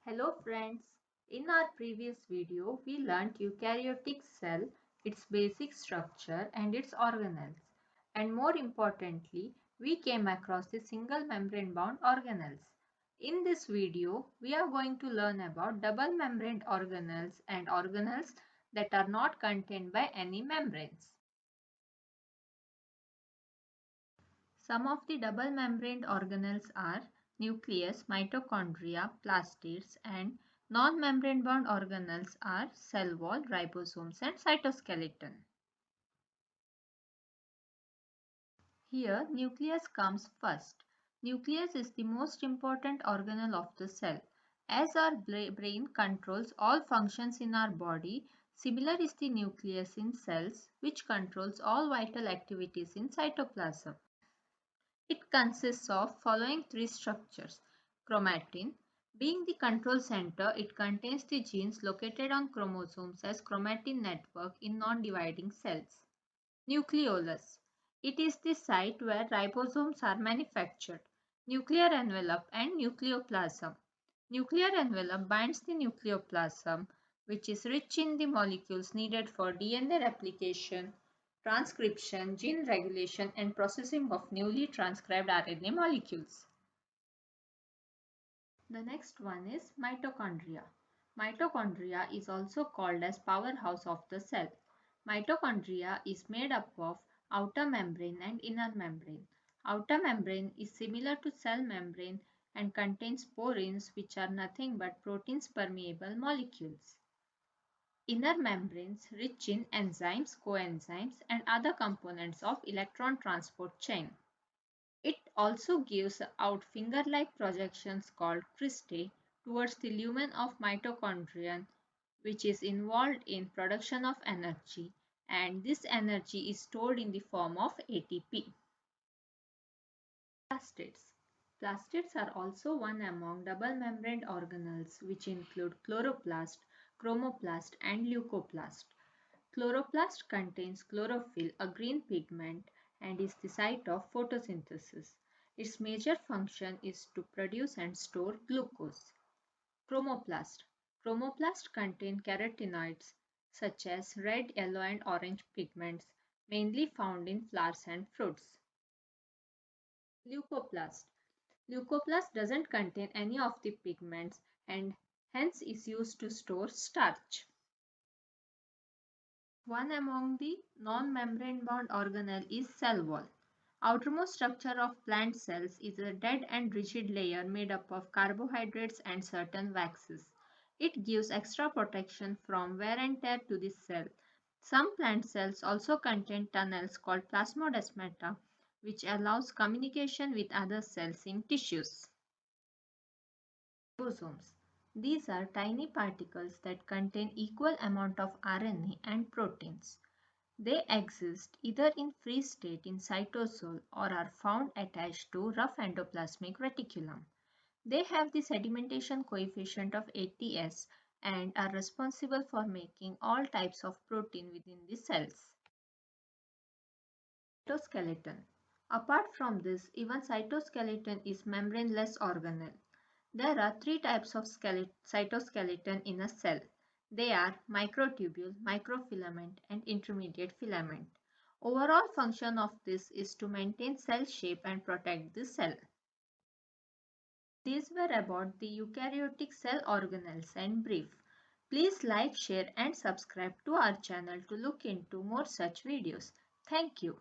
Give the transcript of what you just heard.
Hello friends, in our previous video we learnt eukaryotic cell, its basic structure and its organelles, and more importantly we came across the single membrane bound organelles. In this video we are going to learn about double membrane organelles and organelles that are not contained by any membranes. Some of the double membraned organelles are nucleus, mitochondria, plastids, and non-membrane bound organelles are cell wall, ribosomes and cytoskeleton. Here nucleus comes first. Nucleus is the most important organelle of the cell. As our brain controls all functions in our body, similar is the nucleus in cells which controls all vital activities in cytoplasm. It consists of following three structures. Chromatin. Being the control center, it contains the genes located on chromosomes as chromatin network in non-dividing cells. Nucleolus. It is the site where ribosomes are manufactured. Nuclear envelope and nucleoplasm. Nuclear envelope binds the nucleoplasm, which is rich in the molecules needed for DNA replication, transcription, gene regulation, and processing of newly transcribed RNA molecules. The next one is mitochondria. Mitochondria is also called as powerhouse of the cell. Mitochondria is made up of outer membrane and inner membrane. Outer membrane is similar to cell membrane and contains porins, which are nothing but proteins permeable molecules. Inner membranes rich in enzymes, coenzymes and other components of electron transport chain. It also gives out finger-like projections called cristae towards the lumen of mitochondrion, which is involved in production of energy, and this energy is stored in the form of ATP. Plastids. Plastids are also one among double-membraned organelles which include chloroplast, chromoplast and leucoplast. Chloroplast contains chlorophyll, a green pigment, and is the site of photosynthesis. Its major function is to produce and store glucose. Chromoplast. Chromoplast contain carotenoids such as red, yellow and orange pigments mainly found in flowers and fruits. Leucoplast. Leucoplast doesn't contain any of the pigments and hence is used to store starch. One among the non-membrane bound organelle is cell wall. Outermost structure of plant cells is a dead and rigid layer made up of carbohydrates and certain waxes. It gives extra protection from wear and tear to the cell. Some plant cells also contain tunnels called plasmodesmata, which allows communication with other cells in tissues. Ribosomes. These are tiny particles that contain equal amount of RNA and proteins. They exist either in free state in cytosol or are found attached to rough endoplasmic reticulum. They have the sedimentation coefficient of ATS and are responsible for making all types of protein within the cells. Cytoskeleton. Apart from this, even cytoskeleton is membraneless organelle. There are three types of cytoskeleton in a cell. They are microtubule, microfilament, and intermediate filament. Overall function of this is to maintain cell shape and protect the cell. These were about the eukaryotic cell organelles and brief. Please like, share, and subscribe to our channel to look into more such videos. Thank you.